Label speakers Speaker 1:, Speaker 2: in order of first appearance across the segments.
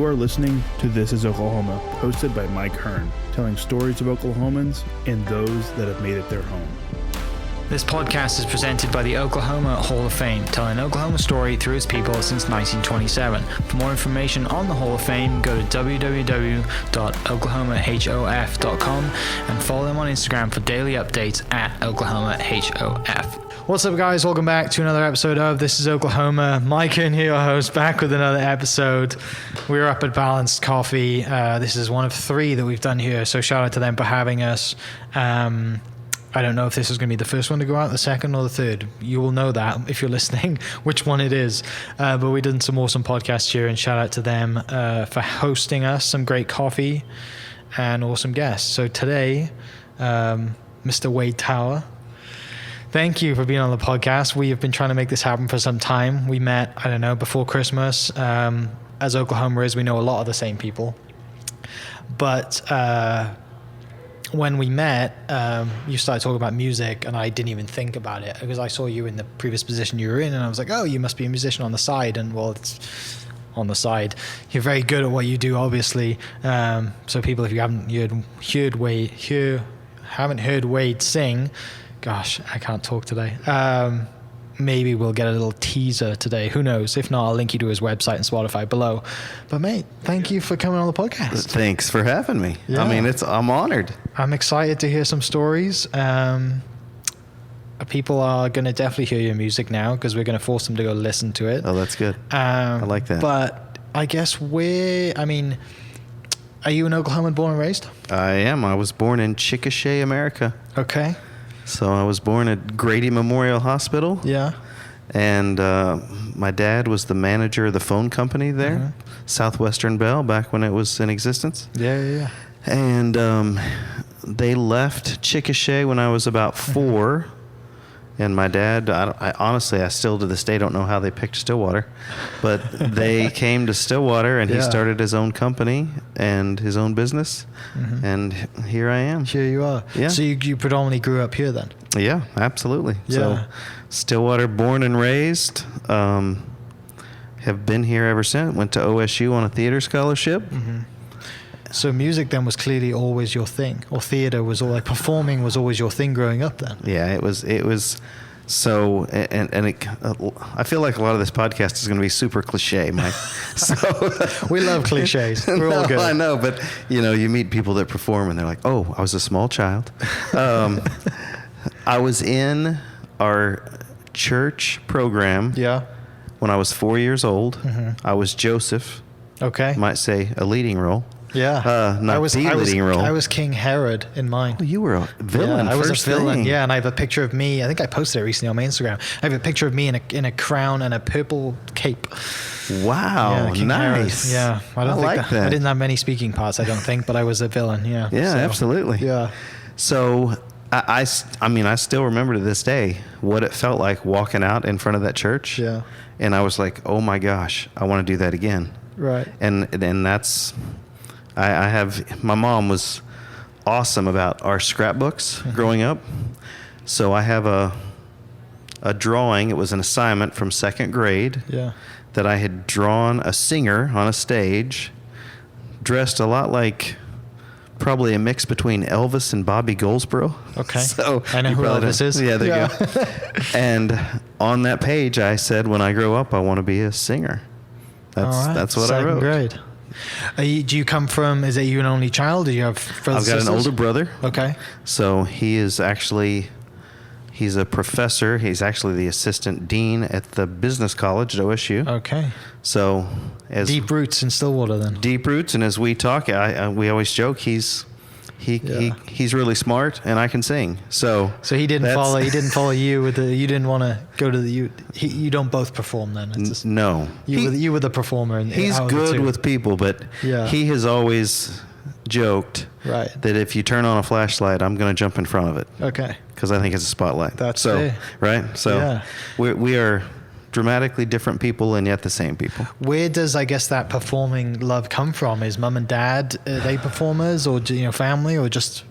Speaker 1: You are listening to This is Oklahoma, hosted by Mike Hearn, telling stories of Oklahomans and those that have made it their home.
Speaker 2: This podcast is presented by the Oklahoma Hall of Fame, telling Oklahoma story through its people since 1927. For more information on the Hall of Fame, go to www.oklahomahof.com and follow them on Instagram for daily updates at oklahomahof. What's up, guys? Welcome back to another episode of This is Oklahoma. Mike and here, your host, back with another episode. We're up at Balanced Coffee. This is one of 3 that we've done here, so shout out to them for having us. I don't know if this is going to be the first one to go out, the second or the third. You will know that if you're listening, which one it is. But we've done some awesome podcasts here, and shout out to them for hosting us, some great coffee and awesome guests. So today, Mr. Wade Tower, thank you for being on the podcast. We have been trying to make this happen for some time. We met, before Christmas. As Oklahoma is, we know a lot of the same people. But when we met, you started talking about music, and I didn't even think about it because I saw you in the previous position you were in, and I was like, oh, you must be a musician on the side. And well, it's on the side. You're very good at what you do, obviously. So people, if you haven't heard Wade sing, gosh, I can't talk today. Maybe we'll get a little teaser today. Who knows? If not, I'll link you to his website and Spotify below. But mate, thank you for coming on the podcast.
Speaker 3: Thanks for having me.
Speaker 2: Yeah.
Speaker 3: I mean, I'm honored.
Speaker 2: I'm excited to hear some stories. People are going to definitely hear your music now because we're going to force them to go listen to it.
Speaker 3: Oh, that's good. I like that.
Speaker 2: But I guess are you an Oklahoman born and raised?
Speaker 3: I am. I was born in Chickasha, America.
Speaker 2: Okay.
Speaker 3: So I was born at Grady Memorial Hospital.
Speaker 2: Yeah.
Speaker 3: And my dad was the manager of the phone company there,
Speaker 2: Mm-hmm.
Speaker 3: Southwestern Bell, back when it was in existence.
Speaker 2: Yeah.
Speaker 3: And they left Chickasha when I was about 4. And my dad, I honestly, I still to this day don't know how they picked Stillwater. But they came to Stillwater, and he started his own company and his own business. Mm-hmm. And here I am.
Speaker 2: Here you are.
Speaker 3: Yeah.
Speaker 2: So you predominantly grew up here then?
Speaker 3: Yeah, absolutely.
Speaker 2: Yeah.
Speaker 3: So Stillwater, born and raised, have been here ever since. Went to OSU on a theater scholarship.
Speaker 2: Mm-hmm. So music then was clearly always your thing, or theater was performing was always your thing growing up then?
Speaker 3: Yeah, it was. So, I feel like a lot of this podcast is going to be super cliche, Mike. So
Speaker 2: we love cliches. We're all good.
Speaker 3: I know, but you meet people that perform, and they're like, "Oh, I was a small child." I was in our church program.
Speaker 2: Yeah.
Speaker 3: When I was 4 years old.
Speaker 2: Mm-hmm.
Speaker 3: I was Joseph.
Speaker 2: Okay.
Speaker 3: Might say a leading role.
Speaker 2: Yeah.
Speaker 3: Not the leading role.
Speaker 2: I was King Herod in mine.
Speaker 3: Oh, you were a villain.
Speaker 2: Yeah, I was
Speaker 3: first
Speaker 2: a villain.
Speaker 3: thing.
Speaker 2: Yeah, and I have a picture of me. I think I posted it recently on my Instagram. I have a picture of me in a crown and a purple cape.
Speaker 3: Wow,
Speaker 2: yeah, King
Speaker 3: nice.
Speaker 2: Herod. Yeah, I
Speaker 3: like that.
Speaker 2: I didn't have many speaking parts, I don't think, but I was a villain. Yeah.
Speaker 3: Yeah,
Speaker 2: so,
Speaker 3: absolutely.
Speaker 2: Yeah.
Speaker 3: So I still remember to this day what it felt like walking out in front of that church.
Speaker 2: Yeah.
Speaker 3: And I was like, oh my gosh, I want to do that again.
Speaker 2: Right.
Speaker 3: And that's. I have, my mom was awesome about our scrapbooks growing up. So I have a drawing. It was an assignment from 2nd grade that I had drawn a singer on a stage dressed a lot like probably a mix between Elvis and Bobby Goldsboro.
Speaker 2: Okay.
Speaker 3: So
Speaker 2: I know who Elvis is.
Speaker 3: Yeah, there you go. And on that page, I said, when I grow up, I want to be a singer. That's what I wrote.
Speaker 2: 2nd grade. Do you come from, is it you an only child? Do you have brothers?
Speaker 3: I've got an older brother.
Speaker 2: Okay.
Speaker 3: So he's a professor. He's actually the assistant dean at the business college at OSU.
Speaker 2: Okay.
Speaker 3: So
Speaker 2: deep roots in Stillwater then.
Speaker 3: Deep roots, and as we talk, we always joke he's really smart, and I can sing. So
Speaker 2: he didn't follow. He didn't follow you with the. You didn't want to go to the. You don't both perform then. It's just,
Speaker 3: no.
Speaker 2: You were the performer. And
Speaker 3: he's good with people, but he has always joked that if you turn on a flashlight, I'm going to jump in front of it.
Speaker 2: Okay.
Speaker 3: Because I think it's a spotlight.
Speaker 2: That's
Speaker 3: so right. So
Speaker 2: yeah.
Speaker 3: we are dramatically different people and yet the same people.
Speaker 2: Where does, I guess, that performing love come from? Is mum and dad, are they performers, or family, or just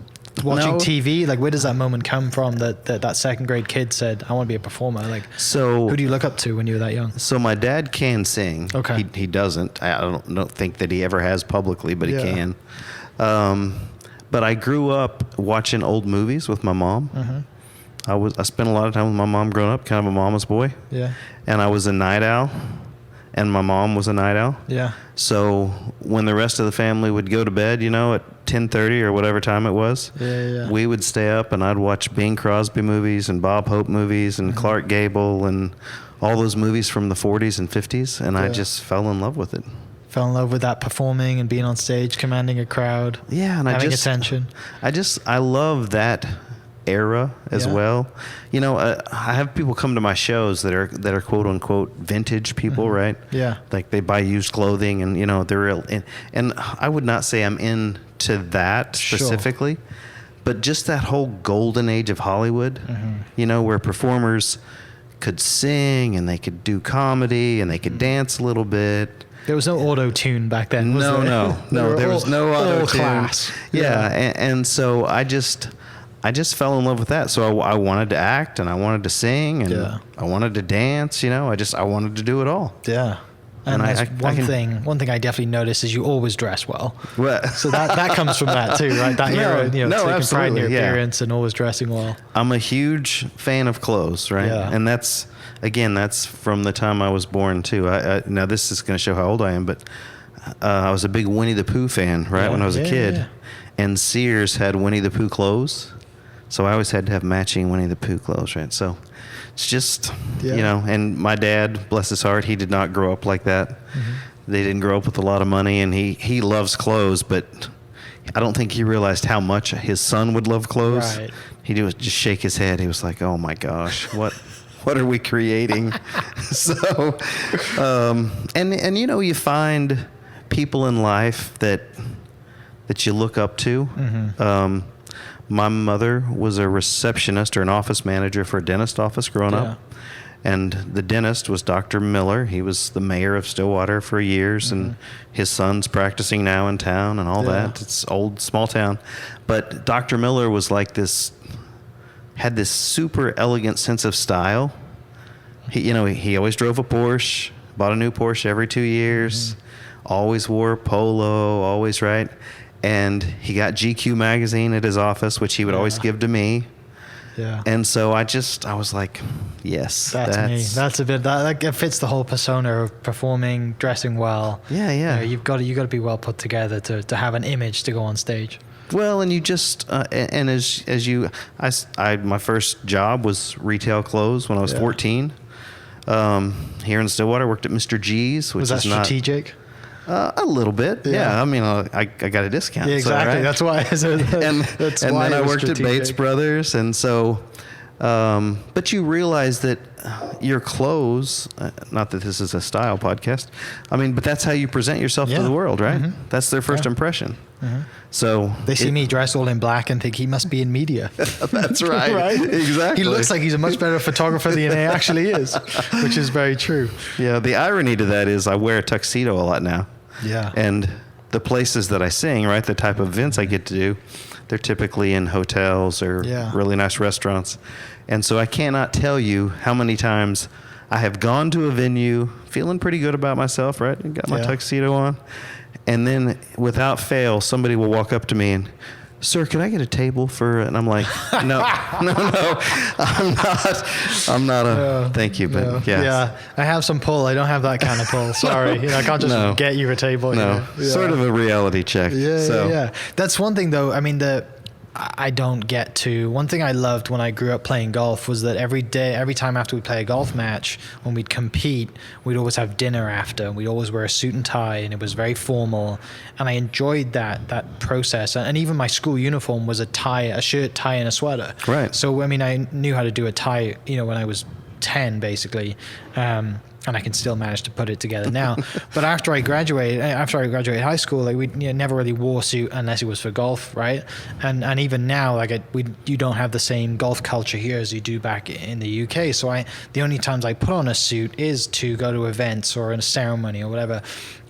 Speaker 2: watching
Speaker 3: No.
Speaker 2: TV? Like, where does that moment come from that second grade kid said, I want to be a performer? Like,
Speaker 3: So
Speaker 2: who do you look up to when you were that young?
Speaker 3: So my dad can sing.
Speaker 2: Okay.
Speaker 3: He doesn't. I don't think that he ever has publicly, but
Speaker 2: Yeah.
Speaker 3: he can. But I grew up watching old movies with my mom.
Speaker 2: Mm-hmm.
Speaker 3: I spent a lot of time with my mom growing up, kind of a mama's boy.
Speaker 2: Yeah.
Speaker 3: And I was a night owl, and my mom was a night owl.
Speaker 2: Yeah.
Speaker 3: So when the rest of the family would go to bed, at 10:30 or whatever time it was,
Speaker 2: Yeah.
Speaker 3: we would stay up and I'd watch Bing Crosby movies and Bob Hope movies and Clark Gable and all those movies from the 40s and 50s, and I
Speaker 2: Yeah.
Speaker 3: just fell in love with it.
Speaker 2: Fell in love with that performing and being on stage, commanding a crowd.
Speaker 3: Yeah, and
Speaker 2: having attention.
Speaker 3: I love that era as
Speaker 2: Yeah.
Speaker 3: well. I have people come to my shows that are quote unquote vintage people, right?
Speaker 2: Yeah.
Speaker 3: Like they buy used clothing, and they're real. And I would not say I'm into that
Speaker 2: Sure.
Speaker 3: specifically, but just that whole golden age of Hollywood, where performers could sing and they could do comedy and they could dance a little bit.
Speaker 2: There was no auto tune back then. Was
Speaker 3: No,
Speaker 2: there?
Speaker 3: no, there was no
Speaker 2: all
Speaker 3: auto-tune.
Speaker 2: class.
Speaker 3: Yeah, and so I just fell in love with that. So I wanted to act and I wanted to sing and
Speaker 2: Yeah.
Speaker 3: I wanted to dance. I wanted to do it all.
Speaker 2: Yeah. And
Speaker 3: And I-
Speaker 2: that's
Speaker 3: I
Speaker 2: one thing I definitely noticed is you always dress well.
Speaker 3: Well,
Speaker 2: So that comes from that too, right? That
Speaker 3: No,
Speaker 2: era,
Speaker 3: no,
Speaker 2: taking pride in
Speaker 3: absolutely,
Speaker 2: your
Speaker 3: yeah.
Speaker 2: appearance and always dressing well.
Speaker 3: I'm a huge fan of clothes, right?
Speaker 2: Yeah.
Speaker 3: And that's from the time I was born too. Now this is going to show how old I am, but I was a big Winnie the Pooh fan, right?
Speaker 2: Yeah,
Speaker 3: When I was a
Speaker 2: yeah,
Speaker 3: kid,
Speaker 2: yeah.
Speaker 3: and Sears had Winnie the Pooh clothes, so I always had to have matching Winnie the Pooh clothes, right? So it's just
Speaker 2: Yeah.
Speaker 3: and my dad, bless his heart, he did not grow up like that.
Speaker 2: Mm-hmm.
Speaker 3: They didn't grow up with a lot of money, and he loves clothes, but I don't think he realized how much his son would love clothes.
Speaker 2: Right.
Speaker 3: He would just shake his head. He was like, "Oh my gosh, what are we creating?" So, and you find people in life that you look up to.
Speaker 2: Mm-hmm.
Speaker 3: My mother was a receptionist or an office manager for a dentist office growing
Speaker 2: Yeah.
Speaker 3: up. And the dentist was Dr. Miller. He was the mayor of Stillwater for years, and his son's practicing now in town and all
Speaker 2: Yeah.
Speaker 3: that. It's old, small town. But Dr. Miller was like had this super elegant sense of style. He always drove a Porsche, bought a new Porsche every 2 years, always wore polo, always right. And he got GQ magazine at his office, which he would always give to me.
Speaker 2: Yeah.
Speaker 3: And so I was like, yes,
Speaker 2: That's me. That's a bit that it fits the whole persona of performing, dressing well.
Speaker 3: Yeah, yeah.
Speaker 2: You've got to be well put together to have an image to go on stage.
Speaker 3: Well, and you just and as you, my first job was retail clothes when I was 14. Here in Stillwater, I worked at Mr. G's, which
Speaker 2: Was that
Speaker 3: is not
Speaker 2: strategic?
Speaker 3: a little bit.
Speaker 2: Yeah.
Speaker 3: Yeah, I mean, I got a discount.
Speaker 2: Yeah, exactly.
Speaker 3: So, right?
Speaker 2: That's why.
Speaker 3: and
Speaker 2: That's
Speaker 3: and
Speaker 2: why
Speaker 3: then
Speaker 2: it
Speaker 3: I
Speaker 2: was
Speaker 3: worked at
Speaker 2: strategic.
Speaker 3: Bates Brothers, and so, but you realize that your clothes, not that this is a style podcast, I mean, but that's how you present yourself
Speaker 2: Yeah.
Speaker 3: to the world, right?
Speaker 2: Mhm.
Speaker 3: That's their first
Speaker 2: Yeah.
Speaker 3: impression.
Speaker 2: Mhm.
Speaker 3: So
Speaker 2: They see me dressed all in black and think he must be in media.
Speaker 3: That's right. Exactly.
Speaker 2: He looks like he's a much better photographer than he actually is, which is very true.
Speaker 3: Yeah, the irony to that is I wear a tuxedo a lot now.
Speaker 2: Yeah.
Speaker 3: And the places that I sing, right, the type of events I get to do, they're typically in hotels or
Speaker 2: Yeah.
Speaker 3: really nice restaurants. And so I cannot tell you how many times I have gone to a venue feeling pretty good about myself, right? And got my
Speaker 2: Yeah.
Speaker 3: tuxedo on. And then without fail, somebody will walk up to me and, "Sir, can I get a table for?" And I'm like, no, I'm not a, thank you, but yeah.
Speaker 2: Yeah, I have some pull. I don't have that kind of pull. Sorry. I can't just
Speaker 3: No.
Speaker 2: get you a table.
Speaker 3: No,
Speaker 2: Yeah.
Speaker 3: sort of a reality check.
Speaker 2: Yeah,
Speaker 3: So,
Speaker 2: yeah. That's one thing, though. I mean, I don't get to. One thing I loved when I grew up playing golf was that every time after we play a golf match, when we'd compete, we'd always have dinner after. We'd always wear a suit and tie, and it was very formal. And I enjoyed that process. And even my school uniform was a shirt, tie, and a sweater.
Speaker 3: Right.
Speaker 2: So I mean, I knew how to do a tie, when I was 10, basically. And I can still manage to put it together now. But after I graduated high school, like we never really wore a suit unless it was for golf, right? And even now, like you don't have the same golf culture here as you do back in the UK. So the only times I put on a suit is to go to events or in a ceremony or whatever.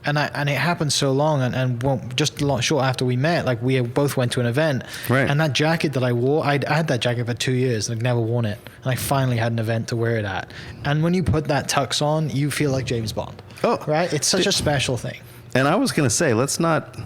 Speaker 2: And it happened so long, and just a lot short after we met, like we both went to an event,
Speaker 3: Right.
Speaker 2: and that jacket that I wore, I had that jacket for 2 years and I'd never worn it, and I finally had an event to wear it at. And when you put that tux on, you feel like James Bond.
Speaker 3: Oh.
Speaker 2: Right? It's such a special thing.
Speaker 3: And I was going to say, let's not.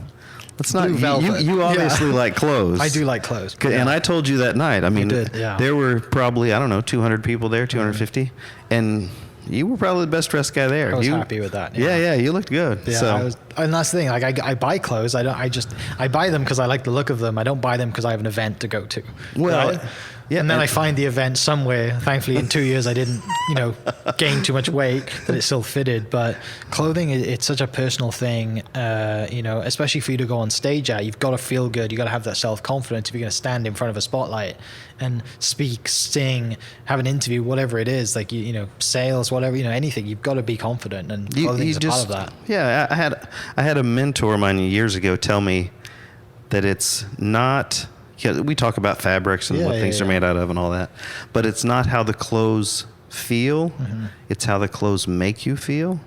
Speaker 2: Blue velvet.
Speaker 3: You obviously like clothes.
Speaker 2: I do like clothes.
Speaker 3: And I told you that night. I mean,
Speaker 2: did, yeah.
Speaker 3: there were probably, I don't know, 200 people there, 250, and you were probably the best dressed guy there.
Speaker 2: I was happy with that.
Speaker 3: Yeah, you looked good.
Speaker 2: Yeah,
Speaker 3: so.
Speaker 2: and that's the thing. Like I buy clothes. I buy them because I like the look of them. I don't buy them because I have an event to go to.
Speaker 3: Well,
Speaker 2: right?
Speaker 3: yeah,
Speaker 2: and then I find the event somewhere. Thankfully, in 2 years, I didn't, gain too much weight that it still fitted. But clothing, it's such a personal thing. Especially for you to go on stage at, you've got to feel good. You got to have that self-confidence if you're going to stand in front of a spotlight and speak, sing, have an interview, whatever it is, like sales, whatever, anything. You've got to be confident, and clothing is a part of that.
Speaker 3: Yeah, I had a mentor of mine years ago tell me that it's not. Yeah, we talk about fabrics and what things are made out of and all that, but it's not how the clothes feel; it's how the clothes make you feel,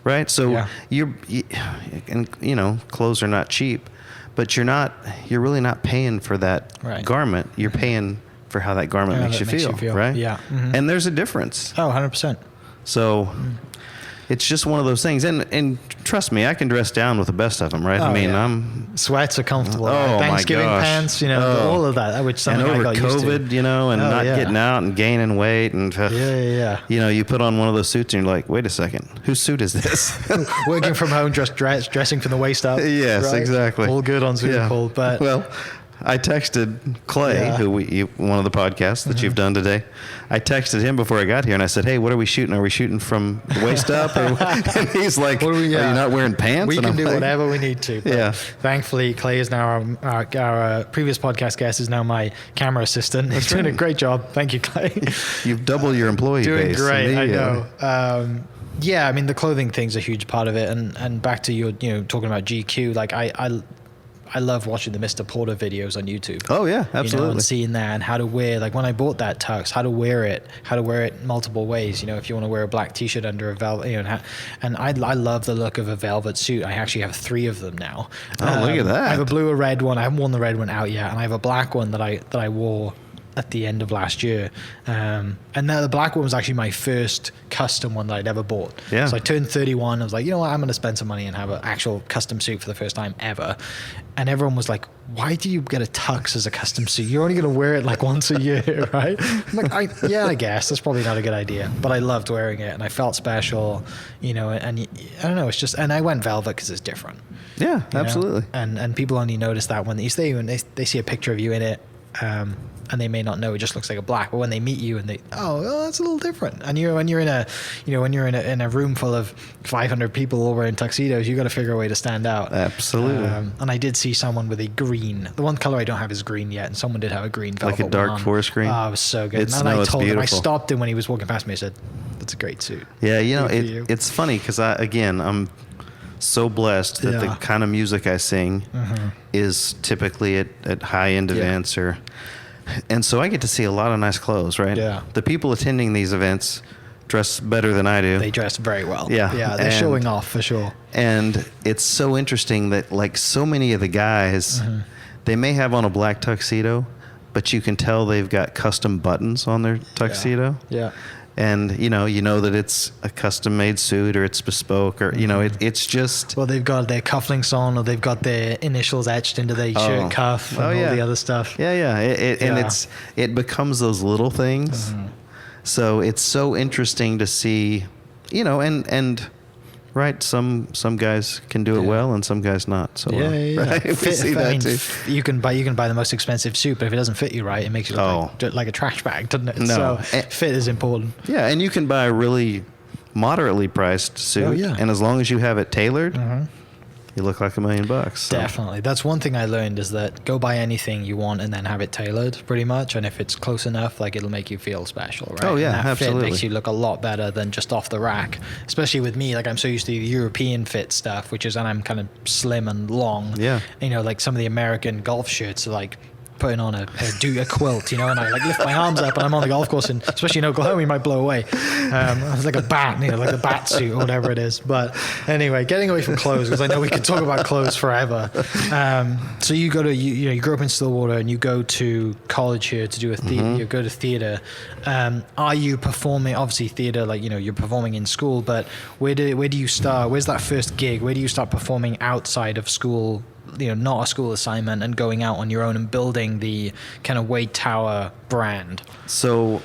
Speaker 3: right? So clothes are not cheap, but you're really not paying for that garment. You're paying for how that garment makes you feel, right?
Speaker 2: Yeah,
Speaker 3: and there's a difference.
Speaker 2: Oh, 100%.
Speaker 3: So. It's just one of those things, and trust me, I can dress down with the best of them, right?
Speaker 2: Oh,
Speaker 3: I mean,
Speaker 2: sweats are comfortable.
Speaker 3: Oh,
Speaker 2: Thanksgiving
Speaker 3: my gosh.
Speaker 2: pants, all of that, which
Speaker 3: and over
Speaker 2: I got
Speaker 3: COVID,
Speaker 2: used to.
Speaker 3: and not getting out and gaining weight, and you put on one of those suits and you're like, wait a second, whose suit is this?
Speaker 2: Working from home, just dressing from the waist up.
Speaker 3: Yes, right? Exactly.
Speaker 2: All good on Zoom call, but
Speaker 3: well. I texted Clay, one of the podcasts that you've done today. I texted him before I got here, and I said, "Hey, what are we shooting? Are we shooting from the waist up?" And he's like, "Are you not wearing pants?"
Speaker 2: We
Speaker 3: and
Speaker 2: can do whatever we need to.
Speaker 3: Yeah.
Speaker 2: Thankfully, Clay is now our previous podcast guest is now my camera assistant. He's doing a great job. Thank you, Clay.
Speaker 3: You've doubled your employee base.
Speaker 2: Doing great. I know. I mean, the clothing thing's a huge part of it, and back to your talking about GQ, like I love watching the Mr. Porter videos on YouTube.
Speaker 3: Oh yeah, absolutely.
Speaker 2: And seeing that and how to wear, like when I bought that tux, how to wear it multiple ways. If you want to wear a black T-shirt under a velvet, and I love the look of a velvet suit. I actually have 3 of them now.
Speaker 3: Oh, look at that!
Speaker 2: I have a blue, a red one. I haven't worn the red one out yet, and I have a black one that I wore at the end of last year. And now the black one was actually my first custom one that I'd ever bought.
Speaker 3: Yeah.
Speaker 2: So I turned 31. I was like, you know what? I'm going to spend some money and have an actual custom suit for the first time ever. And everyone was like, why do you get a tux as a custom suit? You're only going to wear it like once a year, right? I'm like, I guess that's probably not a good idea, but I loved wearing it and I felt special, and I don't know, it's just, and I went velvet because it's different.
Speaker 3: Yeah, absolutely.
Speaker 2: And people only notice that when they see you and they see a picture of you in it, and they may not know it just looks like a black, but when they meet you and they that's a little different. And when you're in a room full of 500 people all wearing tuxedos, you got to figure a way to stand out.
Speaker 3: Absolutely.
Speaker 2: And I did see someone with a green. The one color I don't have is green yet, and someone did have a green velvet
Speaker 3: like a dark
Speaker 2: one on.
Speaker 3: forest green.
Speaker 2: Oh, it was so good.
Speaker 3: It's
Speaker 2: I told him, I
Speaker 3: beautiful.
Speaker 2: stopped him when he was walking past me. I said, "That's a great suit."
Speaker 3: Yeah, it's funny because I'm so blessed that the kind of music I sing is typically at high-end events and so I get to see a lot of nice clothes, right?
Speaker 2: Yeah.
Speaker 3: The people attending these events dress better than I do.
Speaker 2: They dress very well.
Speaker 3: Yeah.
Speaker 2: Yeah, they're showing off for sure.
Speaker 3: And it's so interesting that like so many of the guys, they may have on a black tuxedo, but you can tell they've got custom buttons on their tuxedo.
Speaker 2: Yeah.
Speaker 3: And you know that it's a custom made suit or it's bespoke or it's just
Speaker 2: they've got their cufflinks on or they've got their initials etched into their shirt cuff and all the other stuff.
Speaker 3: And it becomes those little things. So it's so interesting to see, and right, some guys can do it well and some guys not so well. Right? We see that too.
Speaker 2: You can buy the most expensive suit, but if it doesn't fit you right, it makes you look like a trash bag, doesn't it?
Speaker 3: No.
Speaker 2: So fit is important.
Speaker 3: Yeah, and you can buy a really moderately priced suit, and as long as you have it tailored, you look like $1 million. So.
Speaker 2: Definitely. That's one thing I learned is that go buy anything you want and then have it tailored pretty much. And if it's close enough, like it'll make you feel special, right?
Speaker 3: Oh, yeah,
Speaker 2: and that
Speaker 3: absolutely.
Speaker 2: fit makes you look a lot better than just off the rack. Especially with me, like I'm so used to the European fit stuff, and I'm kind of slim and long.
Speaker 3: Yeah.
Speaker 2: Like some of the American golf shirts are like putting on a quilt, you know, and I like lift my arms up and I'm on the golf course, and especially in Oklahoma, you might blow away. It's like a bat, you know, like a bat suit or whatever it is. But anyway, getting away from clothes, because I know we could talk about clothes forever. So you go to, you grew up in Stillwater and you go to college here to do a theater, you go to theater. Are you performing, obviously theater, like, you know, you're performing in school, but where do you start? Where's that first gig? Where do you start performing outside of school, you know, not a school assignment, and going out on your own and building the kind of Wade Tower brand?
Speaker 3: So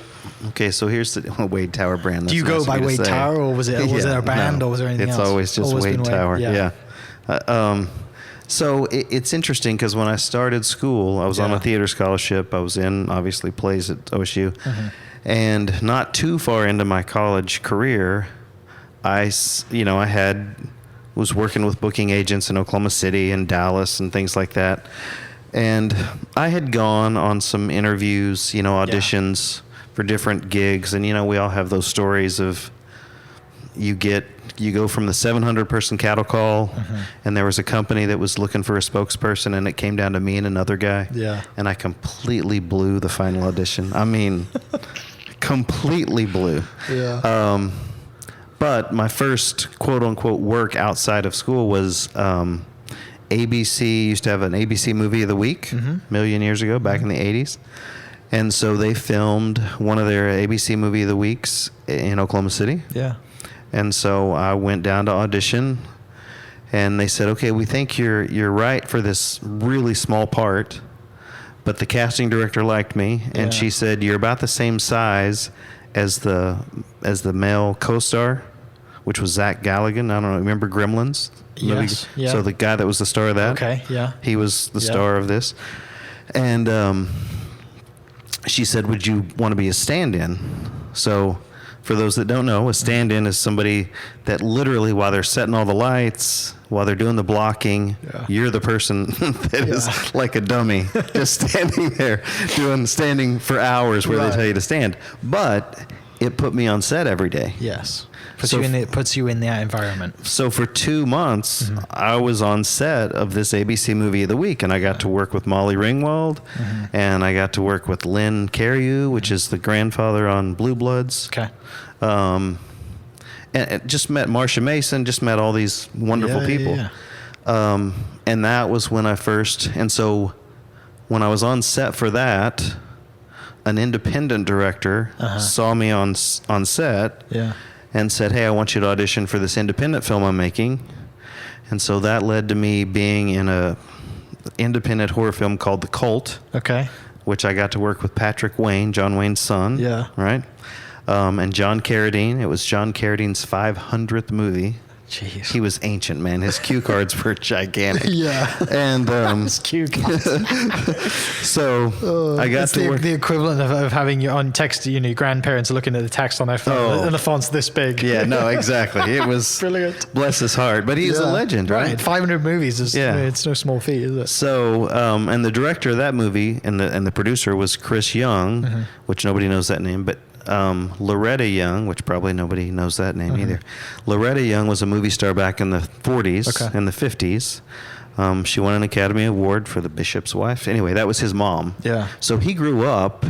Speaker 3: here's the Wade Tower brand.
Speaker 2: Do you go by Wade Tower, or was it a band, or was there anything else?
Speaker 3: It's always just Wade Tower. Yeah. So it's interesting because when I started school, I was on a theater scholarship. I was in, obviously, plays at OSU. And not too far into my college career, I was working with booking agents in Oklahoma City and Dallas and things like that. And I had gone on some interviews, you know, auditions for different gigs. And, you know, we all have those stories of you go from the 700 person cattle call, and there was a company that was looking for a spokesperson, and it came down to me and another guy. Yeah. And I completely blew the final audition. I mean, completely blew. Yeah. But my first quote unquote work outside of school was ABC used to have an ABC movie of the week a million years ago, back in the 80s. And so they filmed one of their ABC movie of the weeks in Oklahoma City. Yeah. And so I went down to audition, and they said, okay, we think you're right for this really small part, but the casting director liked me, and she said, you're about the same size as the male co-star, which was Zach Galligan. I don't know, remember Gremlins?
Speaker 2: Yes. Yeah.
Speaker 3: So the guy that was the star of that.
Speaker 2: Okay, yeah.
Speaker 3: He was the star of this. And she said, would you want to be a stand-in? So for those that don't know, a stand-in is somebody that literally, while they're setting all the lights, while they're doing the blocking, you're the person that is like a dummy, just standing there, standing for hours where they tell you to stand. But it put me on set every day.
Speaker 2: Yes. It puts you in that environment. So
Speaker 3: for 2 months, I was on set of this ABC movie of the week, and I got to work with Molly Ringwald, and I got to work with Lynn Carreyrou, which is the grandfather on Blue Bloods. Okay. And just met Marsha Mason, just met all these wonderful people. Yeah. And that was when and so when I was on set for that, an independent director saw me on set and said, hey, I want you to audition for this independent film I'm making. And so that led to me being in a independent horror film called The Cult. Okay. Which I got to work with Patrick Wayne, John Wayne's son. Yeah. Right? And John Carradine. It was John Carradine's 500th movie. Jeez. He was ancient, man. His cue cards were gigantic. And his cue cards. So I got to work.
Speaker 2: The equivalent of having your on text, you know, your grandparents looking at the text on their phone, and the font's this big.
Speaker 3: Yeah, no, exactly. It was brilliant. Bless his heart, but he's a legend, right?
Speaker 2: 500 movies is it's no small feat, is it?
Speaker 3: So, and the director of that movie and the producer was Chris Young, which nobody knows that name, but Loretta Young, which probably nobody knows that name either. Loretta Young was a movie star back in the 40s and the 50s. She won an Academy Award for The Bishop's Wife. Anyway, that was his mom. Yeah. So he grew up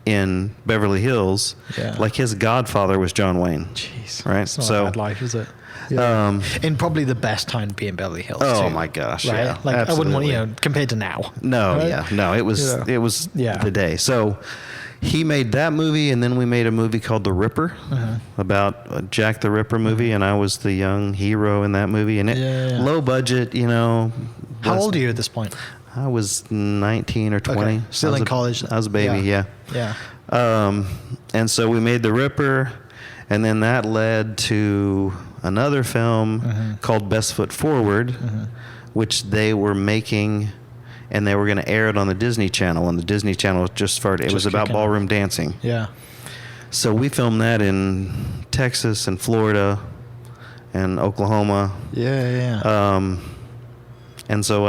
Speaker 3: in Beverly Hills. Yeah. Like his godfather was John Wayne. Jeez. Right?
Speaker 2: It's not a bad life, is it? Yeah. In probably the best time to be in Beverly Hills.
Speaker 3: Oh
Speaker 2: too,
Speaker 3: my gosh!
Speaker 2: Right?
Speaker 3: Yeah,
Speaker 2: like absolutely. I wouldn't want compared to now.
Speaker 3: No,
Speaker 2: right?
Speaker 3: No, it was the day. So he made that movie, and then we made a movie called The Ripper about Jack the Ripper movie, and I was the young hero in that movie. And low budget, you know.
Speaker 2: How old are you at this point?
Speaker 3: I was 19 or 20.
Speaker 2: Okay. Still in college.
Speaker 3: I was a baby, yeah. And so we made The Ripper, and then that led to another film called Best Foot Forward, which they were making, and they were going to air it on the Disney Channel, and the Disney Channel just started. It was about ballroom dancing. Yeah. So we filmed that in Texas and Florida and Oklahoma. Yeah. And so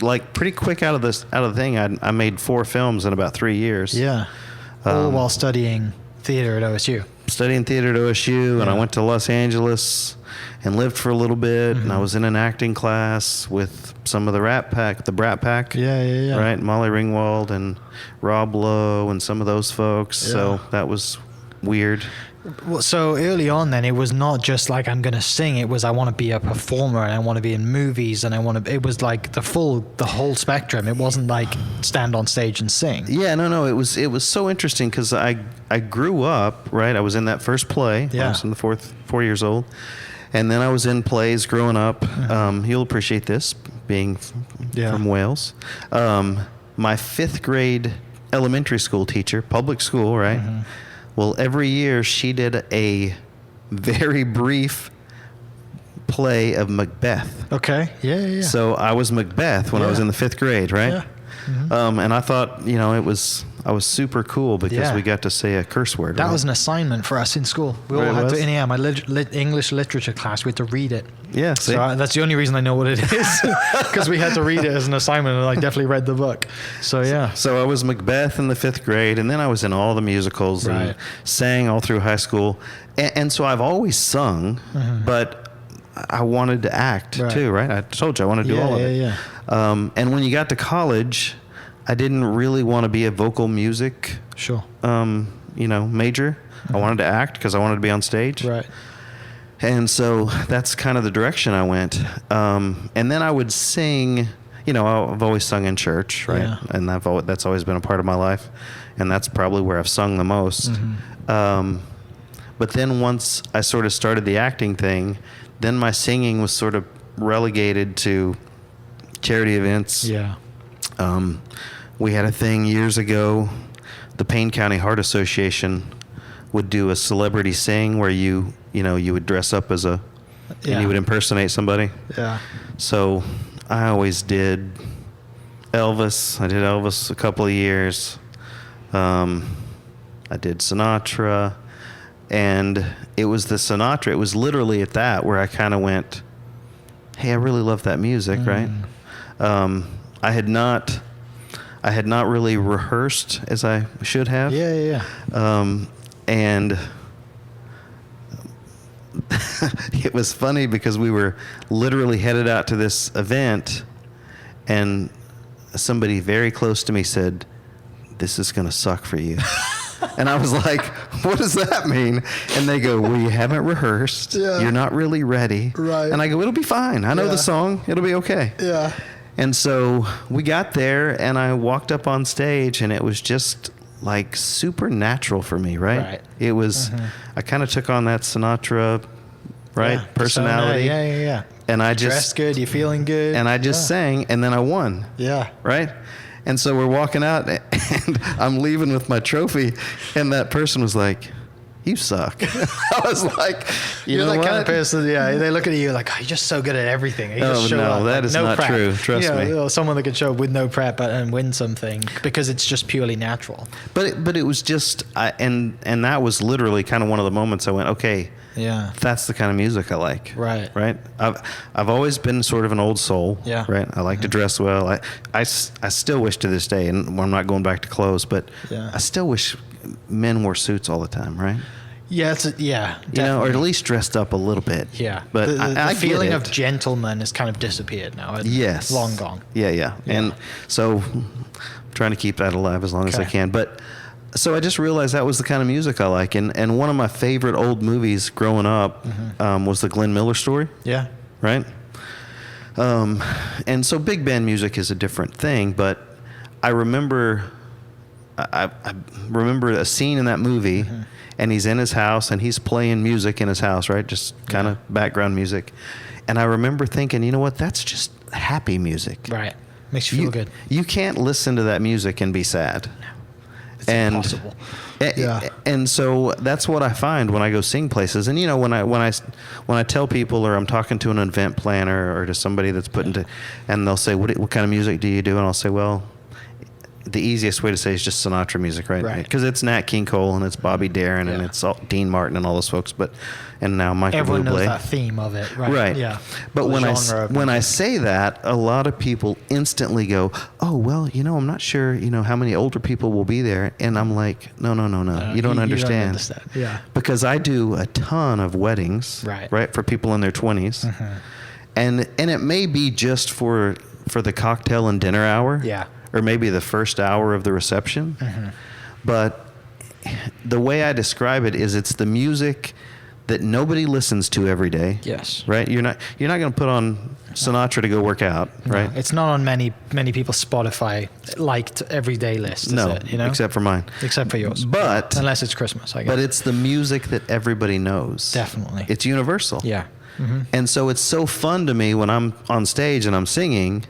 Speaker 3: like pretty quick out of the thing, I made 4 films in about 3 years.
Speaker 2: Yeah. All while studying theater at OSU.
Speaker 3: studying theater at OSU, and I
Speaker 2: Yeah.
Speaker 3: went to Los Angeles and lived for a little bit, and I
Speaker 2: Mm-hmm.
Speaker 3: was in an acting class with some of the Brat Pack.
Speaker 2: Yeah.
Speaker 3: Right, Molly Ringwald and Rob Lowe and some of those folks.
Speaker 2: Yeah.
Speaker 3: So that was weird.
Speaker 2: Well, so early on, then it was not just like I'm gonna sing. It was I want to be a performer and I want to be in movies and I want to. It was like the whole spectrum. It wasn't like stand on stage and sing.
Speaker 3: Yeah, no. It was so interesting because I grew up, right. I was in that first play. When I
Speaker 2: Yeah.
Speaker 3: was in the 4 years old, and then I was in plays growing up. You'll appreciate this being
Speaker 2: Yeah.
Speaker 3: from Wales. My 5th grade elementary school teacher, public school, right. Well, every year she did a very brief play of Macbeth.
Speaker 2: Okay. Yeah.
Speaker 3: So I was Macbeth when I was
Speaker 2: Yeah.
Speaker 3: in the 5th grade, right?
Speaker 2: Yeah.
Speaker 3: And I thought, I was super cool because
Speaker 2: Yeah.
Speaker 3: we got to say a curse word.
Speaker 2: That
Speaker 3: right?
Speaker 2: was an assignment for us in school. We all
Speaker 3: Right, it
Speaker 2: had to,
Speaker 3: was?
Speaker 2: in my English literature class, we had to read it.
Speaker 3: Yeah, see?
Speaker 2: So that's the only reason I know what it is, because we had to read it as an assignment, and I definitely read the book. So yeah.
Speaker 3: So I was Macbeth in the 5th grade, and then I was in all the musicals
Speaker 2: Right.
Speaker 3: and sang all through high school. And so I've always sung, but I wanted to act
Speaker 2: Right.
Speaker 3: too, right? I told you I want to do
Speaker 2: Yeah,
Speaker 3: all of
Speaker 2: yeah,
Speaker 3: it.
Speaker 2: yeah.
Speaker 3: And when you got to college, I didn't really want to be a vocal music,
Speaker 2: Sure.
Speaker 3: major. I wanted to act because I wanted to be on stage.
Speaker 2: Right.
Speaker 3: And so that's kind of the direction I went. And then I would sing, I've always sung in church, right?
Speaker 2: Yeah.
Speaker 3: And that's always been a part of my life. And that's probably where I've sung the most. But then once I sort of started the acting thing, then my singing was sort of relegated to charity events.
Speaker 2: Yeah.
Speaker 3: We had a thing years ago, the Payne County Heart Association would do a celebrity sing where you would dress up as and
Speaker 2: Yeah.
Speaker 3: you would impersonate somebody.
Speaker 2: Yeah.
Speaker 3: So I always did Elvis. I did Elvis a couple of years. I did Sinatra, and it was the Sinatra. It was literally at that where I kind of went, hey, I really love that music, right? I had not really rehearsed as I should have.
Speaker 2: Yeah.
Speaker 3: And it was funny because we were literally headed out to this event, and somebody very close to me said, "This is going to suck for you." And I was like, "What does that mean?" And they go, "Well, you haven't rehearsed.
Speaker 2: Yeah.
Speaker 3: You're not really ready."
Speaker 2: Right.
Speaker 3: And I go, "It'll be fine. I know
Speaker 2: Yeah.
Speaker 3: the song. It'll be okay."
Speaker 2: Yeah.
Speaker 3: And so we got there, and I walked up on stage, and it was just like supernatural for me, right?
Speaker 2: Right.
Speaker 3: It was, I kind of took on that Sinatra, right,
Speaker 2: Yeah.
Speaker 3: personality.
Speaker 2: Yeah.
Speaker 3: And I
Speaker 2: Dressed
Speaker 3: just,
Speaker 2: good. You're feeling good.
Speaker 3: and I just sang, and then I won,
Speaker 2: Yeah.
Speaker 3: right? And so we're walking out, and I'm leaving with my trophy, and that person was like, "You suck." I was like,
Speaker 2: You're
Speaker 3: know
Speaker 2: that kind
Speaker 3: what?
Speaker 2: of person, yeah. They look at you like, "Oh, you're just so good at everything." You just
Speaker 3: Oh,
Speaker 2: show
Speaker 3: no,
Speaker 2: up,
Speaker 3: that
Speaker 2: like,
Speaker 3: is
Speaker 2: no
Speaker 3: not
Speaker 2: prep.
Speaker 3: true. Trust me.
Speaker 2: Someone that can show up with no prep and win something because it's just purely natural.
Speaker 3: But it was just, and that was literally kind of one of the moments I went, okay,
Speaker 2: Yeah.
Speaker 3: that's the kind of music I like.
Speaker 2: Right.
Speaker 3: Right. I've always been sort of an old soul.
Speaker 2: Yeah.
Speaker 3: Right. I like to dress well. I still wish to this day, and I'm not going back to clothes, but
Speaker 2: Yeah.
Speaker 3: I still wish men wore suits all the time. Right.
Speaker 2: Yeah. Yeah.
Speaker 3: You know, or
Speaker 2: definitely.
Speaker 3: at least dressed up a little bit.
Speaker 2: Yeah.
Speaker 3: But
Speaker 2: the
Speaker 3: I get
Speaker 2: feeling
Speaker 3: it.
Speaker 2: of gentleman has kind of disappeared now. It's
Speaker 3: Yes.
Speaker 2: long gone.
Speaker 3: Yeah.
Speaker 2: Yeah.
Speaker 3: And so I'm trying to keep that alive as long as I
Speaker 2: Okay.
Speaker 3: can. But so I just realized that was the kind of music I like. And one of my favorite old movies growing up was the Glenn Miller Story,
Speaker 2: Yeah.
Speaker 3: right? And so big band music is a different thing, but I remember a scene in that movie, and he's in his house and he's playing music in his house, right? Just kind of background music. And I remember thinking, you know what? That's just happy music.
Speaker 2: Right. Makes you feel good.
Speaker 3: You can't listen to that music and be sad.
Speaker 2: It's
Speaker 3: And
Speaker 2: impossible.
Speaker 3: Yeah. And so that's what I find when I go sing places. And when I tell people, or I'm talking to an event planner or to somebody that's putting to, and they'll say, what kind of music do you do? And I'll say, well, the easiest way to say is just Sinatra music, right?
Speaker 2: Right.
Speaker 3: Because it's Nat King Cole and it's Bobby Darin and it's Dean Martin and all those folks, and now Michael
Speaker 2: Everyone knows
Speaker 3: Bublé.
Speaker 2: that theme of it, right?
Speaker 3: Right.
Speaker 2: Yeah.
Speaker 3: But
Speaker 2: The
Speaker 3: when
Speaker 2: genre of
Speaker 3: when I
Speaker 2: music.
Speaker 3: say that, a lot of people instantly go, "Oh, well, I'm not sure, how many older people will be there." And I'm like, "No. You don't understand."
Speaker 2: Yeah.
Speaker 3: Because I do a ton of weddings,
Speaker 2: Right.
Speaker 3: for people in their 20s.
Speaker 2: Mm-hmm.
Speaker 3: And it may be just for the cocktail and dinner hour.
Speaker 2: Yeah.
Speaker 3: Or maybe the first hour of the reception.
Speaker 2: Mm-hmm.
Speaker 3: But the way I describe it is it's the music that nobody listens to every day.
Speaker 2: Yes.
Speaker 3: Right? You're not going to put on Sinatra to go work out, right?
Speaker 2: No, it's not on many people's Spotify liked everyday list, is
Speaker 3: No,
Speaker 2: it?
Speaker 3: except for mine.
Speaker 2: Except for yours.
Speaker 3: But
Speaker 2: unless it's Christmas, I guess.
Speaker 3: But it's the music that everybody knows.
Speaker 2: Definitely.
Speaker 3: It's universal.
Speaker 2: Yeah. Mm-hmm.
Speaker 3: And so it's so fun to me when I'm on stage and I'm singing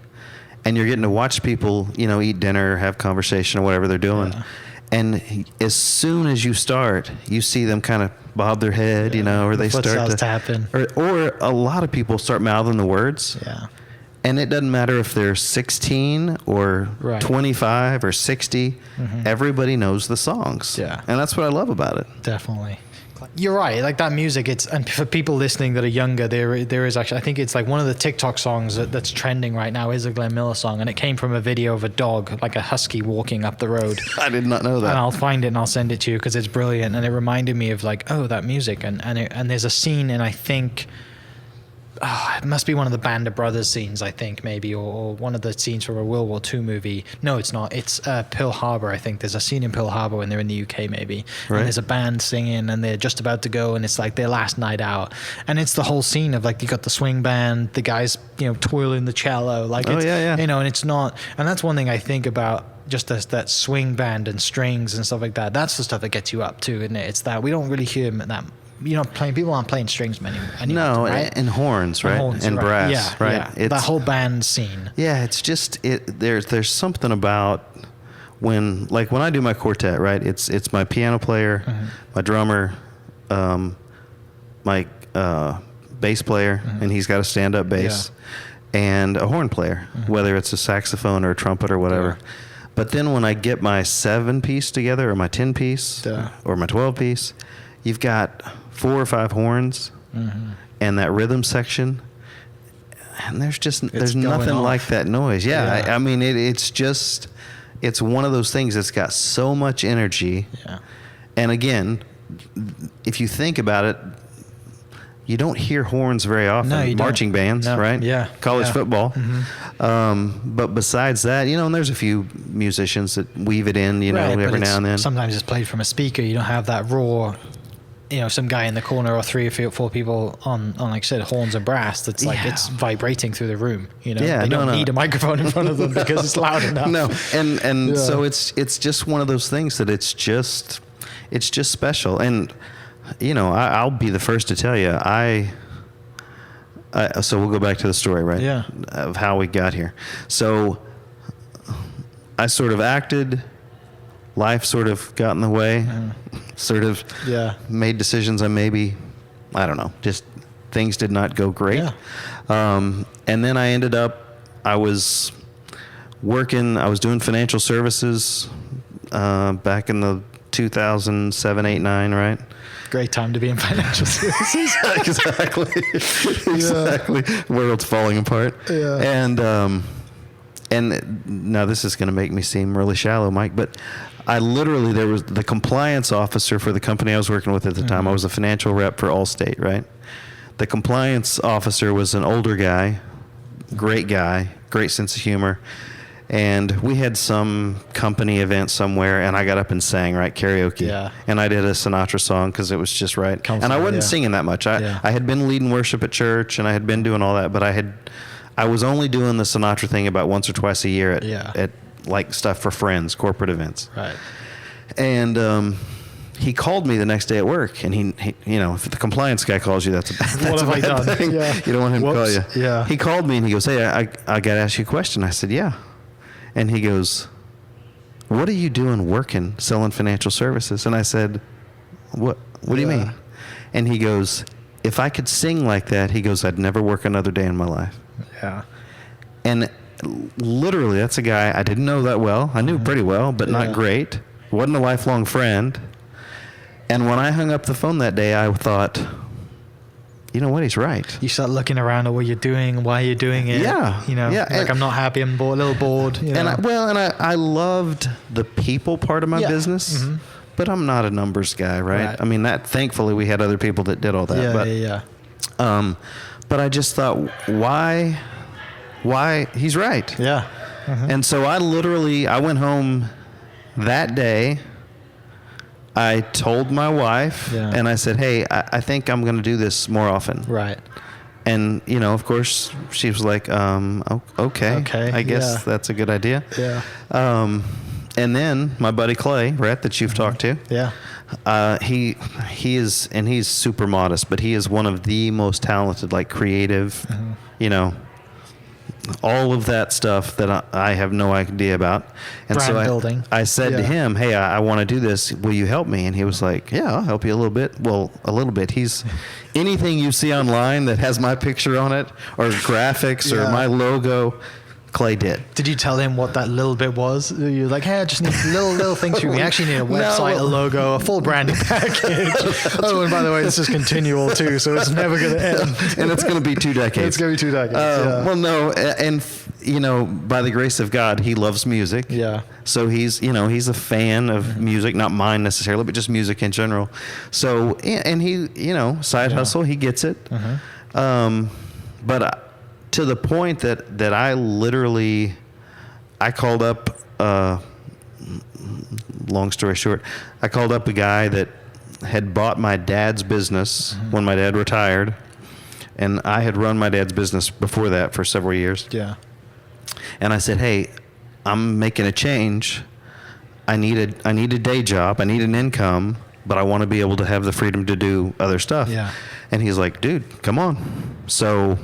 Speaker 3: and you're getting to watch people, eat dinner, have conversation or whatever they're doing.
Speaker 2: Yeah.
Speaker 3: And as soon as you start, you see them kind of bob their head, or they
Speaker 2: foot
Speaker 3: start
Speaker 2: starts
Speaker 3: to
Speaker 2: tapping.
Speaker 3: Or a lot of people start mouthing the words.
Speaker 2: Yeah.
Speaker 3: And it doesn't matter if they're 16 or
Speaker 2: Right.
Speaker 3: 25 or 60.
Speaker 2: Mm-hmm.
Speaker 3: Everybody knows the songs.
Speaker 2: Yeah.
Speaker 3: And that's what I love about it.
Speaker 2: Definitely. You're right. Like that music, and for people listening that are younger, there is actually, I think it's like one of the TikTok songs that's trending right now is a Glenn Miller song, and it came from a video of a dog, like a husky, walking up the road.
Speaker 3: I did not know that.
Speaker 2: And I'll find it and I'll send it to you because it's brilliant, and it reminded me of like, oh, that music, and there's a scene, and I think. It must be one of the Band of Brothers scenes, I think, maybe, or one of the scenes from a World War II movie. No, it's not. It's Pearl Harbor, I think. There's a scene in Pearl Harbor when they're in the UK, maybe.
Speaker 3: Right.
Speaker 2: And there's a band singing, and they're just about to go, and it's like their last night out. And it's the whole scene of, like, you got the swing band, the guys, twirling the cello. Like, it's, and it's not... And that's one thing I think about just that swing band and strings and stuff like that. That's the stuff that gets you up, too, isn't it? It's that we don't really hear that... people aren't playing strings anymore.
Speaker 3: No,
Speaker 2: right?
Speaker 3: and horns, right? And
Speaker 2: right.
Speaker 3: brass,
Speaker 2: yeah,
Speaker 3: right?
Speaker 2: Yeah.
Speaker 3: It's,
Speaker 2: that whole band scene.
Speaker 3: Yeah, it's just there's something about when I do my quartet, right? It's my piano player, my drummer, my bass player, and he's got a stand-up bass, and a horn player, whether it's a saxophone or a trumpet or whatever.
Speaker 2: Yeah.
Speaker 3: But then when I get my 7-piece together, or my 10-piece, or my 12-piece, you've got 4 or 5 horns and that rhythm section, and there's nothing like that noise. I mean it's one of those things that's got so much energy. And again, if you think about it, you don't hear horns very often.
Speaker 2: No, you
Speaker 3: marching
Speaker 2: don't.
Speaker 3: bands,
Speaker 2: No.
Speaker 3: right?
Speaker 2: Yeah.
Speaker 3: College
Speaker 2: Yeah.
Speaker 3: football. But besides that, and there's a few musicians that weave it in,
Speaker 2: Right,
Speaker 3: every now and then.
Speaker 2: Sometimes it's played from a speaker. You don't have that raw, some guy in the corner or 3 or 4 people on like I said, horns and brass. That's like it's vibrating through the room. They don't need a microphone in front of them because it's loud enough.
Speaker 3: No, and so it's just one of those things that it's just special. And I'll be the first to tell you, so we'll go back to the story, right?
Speaker 2: Yeah.
Speaker 3: Of how we got here. So I sort of acted, life sort of got in the way, sort of made decisions and maybe, I don't know, just things did not go great. And then I ended up, I was doing financial services back in the 2007, 8, 9, right?
Speaker 2: Great time to be in financial services.
Speaker 3: Exactly. World's falling apart. And now this is going to make me seem really shallow, Mike, but there was the compliance officer for the company I was working with at the time. I was a financial rep for Allstate, right? The compliance officer was an older guy, great sense of humor. And we had some company event somewhere, and I got up and sang, right, karaoke.
Speaker 2: Yeah.
Speaker 3: And I did a Sinatra song because it was just right. And I wasn't singing that much. I had been leading worship at church, and I had been doing all that, but I was only doing the Sinatra thing about once or twice a year at like stuff for friends, corporate events.
Speaker 2: Right.
Speaker 3: And he called me the next day at work, and he if the compliance guy calls you, that's a bad thing.
Speaker 2: Yeah.
Speaker 3: You don't want him to call you.
Speaker 2: Yeah.
Speaker 3: He called me and he goes, "Hey, I got to ask you a question." I said, "Yeah." And he goes, "What are you doing working, selling financial services?" And I said, What do you mean?" And he goes, "If I could sing like that," he goes, "I'd never work another day in my life."
Speaker 2: Yeah.
Speaker 3: And literally, that's a guy I didn't know that well. I knew pretty well, but not great. Wasn't a lifelong friend. And when I hung up the phone that day, I thought, you know what? He's right.
Speaker 2: You start looking around at what you're doing, why you're doing it.
Speaker 3: Yeah.
Speaker 2: You know, like,
Speaker 3: and,
Speaker 2: I'm not happy. I'm a little bored. You know?
Speaker 3: I loved the people part of my business, but I'm not a numbers guy, right? I mean, thankfully we had other people that did all that. But I just thought, why? He's right.
Speaker 2: Yeah.
Speaker 3: And so I went home that day. I told my wife, and I said, hey, I think I'm going to do this more often.
Speaker 2: Right.
Speaker 3: And, you know, of course, she was like, okay. I guess that's a good idea.
Speaker 2: Yeah.
Speaker 3: And then my buddy Clay, Rhett, that you've talked to.
Speaker 2: Yeah.
Speaker 3: He's super modest, but he is one of the most talented, like creative, you know, all of that stuff that I have no idea about. And
Speaker 2: brand building.
Speaker 3: I said to him, hey, I want to do this. Will you help me? And he was like, yeah, I'll help you a little bit. Well, a little bit. He's anything you see online that has my picture on it or graphics or my logo, Clay did.
Speaker 2: Did you tell him what that little bit was? You're like, hey, I just need little things from you. We actually need a website, a logo, a full branding package. Oh, and by the way, this is continual too, so it's never going to end.
Speaker 3: And it's going to be 2 decades.
Speaker 2: It's going to be 2 decades.
Speaker 3: Well, no, and you know, by the grace of God, he loves music.
Speaker 2: Yeah.
Speaker 3: So he's a fan of music, not mine necessarily, but just music in general. So, and he, you know, side hustle, he gets it. But to the point that I literally, I called up, long story short, I called up a guy that had bought my dad's business when my dad retired. And I had run my dad's business before that for several years.
Speaker 2: Yeah.
Speaker 3: And I said, hey, I'm making a change. I need a day job. I need an income, but I want to be able to have the freedom to do other stuff.
Speaker 2: Yeah.
Speaker 3: And he's like, dude, come on. So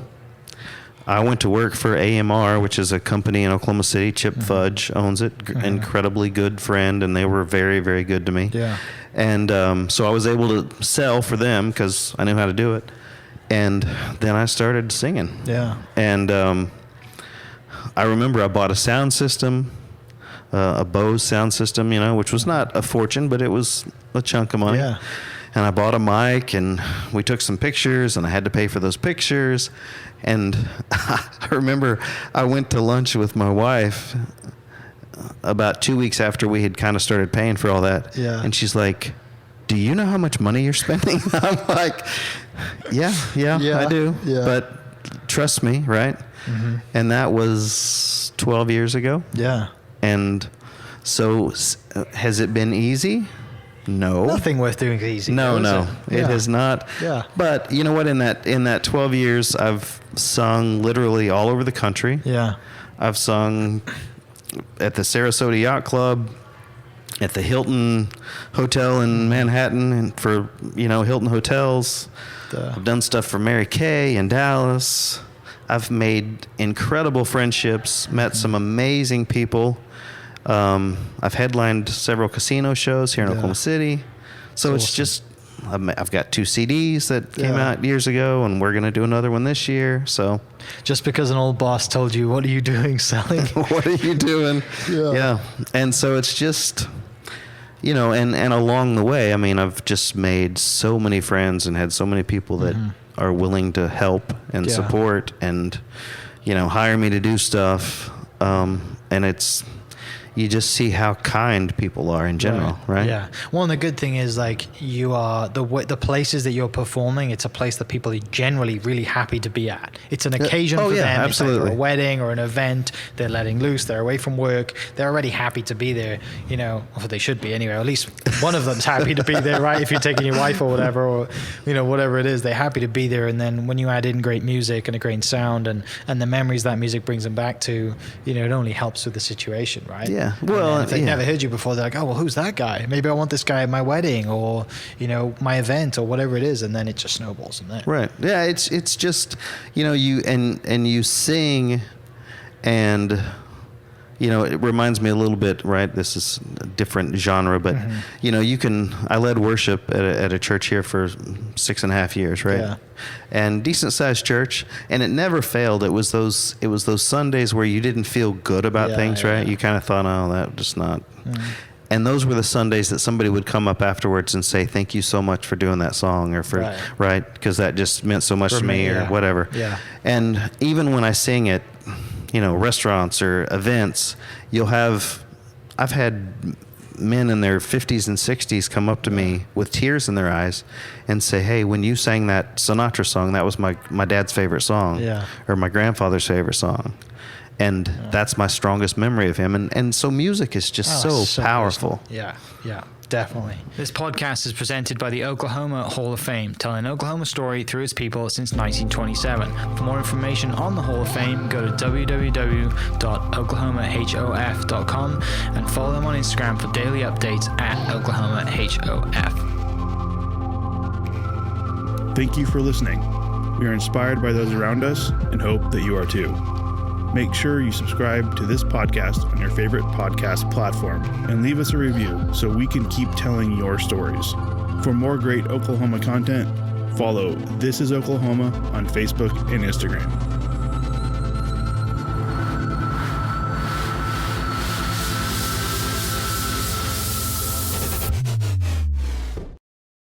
Speaker 3: I went to work for AMR, which is a company in Oklahoma City. Chip Fudge owns it. Incredibly good friend, and they were very, very good to me.
Speaker 2: Yeah.
Speaker 3: And so I was able to sell for them because I knew how to do it. And then I started singing.
Speaker 2: Yeah.
Speaker 3: And I remember I bought a sound system, a Bose sound system, you know, which was not a fortune, but it was a chunk of money.
Speaker 2: Yeah.
Speaker 3: And I bought a mic, and we took some pictures, and I had to pay for those pictures. And I remember I went to lunch with my wife about 2 weeks after we had kind of started paying for all that.
Speaker 2: Yeah.
Speaker 3: And she's like, do you know how much money you're spending? I'm like, yeah, I do. Yeah. But trust me, right? And that was 12 years ago.
Speaker 2: Yeah.
Speaker 3: And so has it been easy? No.
Speaker 2: Nothing worth doing is easy.
Speaker 3: No.
Speaker 2: It
Speaker 3: has not.
Speaker 2: Yeah.
Speaker 3: But you know what? In that 12 years, I've sung literally all over the country.
Speaker 2: Yeah.
Speaker 3: I've sung at the Sarasota Yacht Club, at the Hilton Hotel in Manhattan, and for, you know, Hilton Hotels. I've done stuff for Mary Kay in Dallas. I've made incredible friendships, met some amazing people. I've headlined several casino shows here in Oklahoma City. So it's just, I've got 2 CDs that came out years ago, and we're going to do another one this year. So
Speaker 2: just because an old boss told you, what are you doing selling?
Speaker 3: What are you doing? Yeah. And so it's just, you know, and along the way, I mean, I've just made so many friends and had so many people that are willing to help and support and, you know, hire me to do stuff. And it's, you just see how kind people are in general, right?
Speaker 2: Yeah. Well, and the good thing is, like, you are the places that you're performing. It's a place that people are generally really happy to be at. It's an occasion for them.
Speaker 3: Absolutely.
Speaker 2: It's like a wedding or an event. They're letting loose. They're away from work. They're already happy to be there. You know, or they should be anyway. Or at least one of them's happy to be there, right? If you're taking your wife or whatever, or you know, whatever it is, they're happy to be there. And then when you add in great music and a great sound and the memories that music brings them back to, you know, it only helps with the situation, right?
Speaker 3: Yeah. Well,
Speaker 2: if they've never heard you before, they're like, oh, well, who's that guy? Maybe I want this guy at my wedding or, you know, my event or whatever it is. And then it just snowballs from there.
Speaker 3: Right. Yeah. It's just, you know, you sing and You know, it reminds me a little bit, right? This is a different genre, but you know, I led worship at a church here for 6.5 years, right?
Speaker 2: Yeah.
Speaker 3: And decent sized church, and it never failed. It was those Sundays where you didn't feel good about things, right? You kind of thought, oh, that just not. And those were the Sundays that somebody would come up afterwards and say, thank you so much for doing that song, or for, right? Because that just meant so much to me, or whatever. Yeah. And even when I sing at, you know, restaurants or events, I've had men in their 50s and 60s come up to me with tears in their eyes and say, hey, when you sang that Sinatra song, that was my dad's favorite song, or my grandfather's favorite song. And that's my strongest memory of him. And so music is just so powerful.
Speaker 2: Yeah, definitely. This podcast is presented by the Oklahoma Hall of Fame, telling Oklahoma's story through its people since 1927. For more information on the Hall of Fame, go to www.oklahomahof.com and follow them on Instagram for daily updates at oklahomahof.
Speaker 1: Thank you for listening. We are inspired by those around us and hope that you are too. Make sure you subscribe to this podcast on your favorite podcast platform and leave us a review so we can keep telling your stories. For more great Oklahoma content, follow This Is Oklahoma on Facebook and Instagram.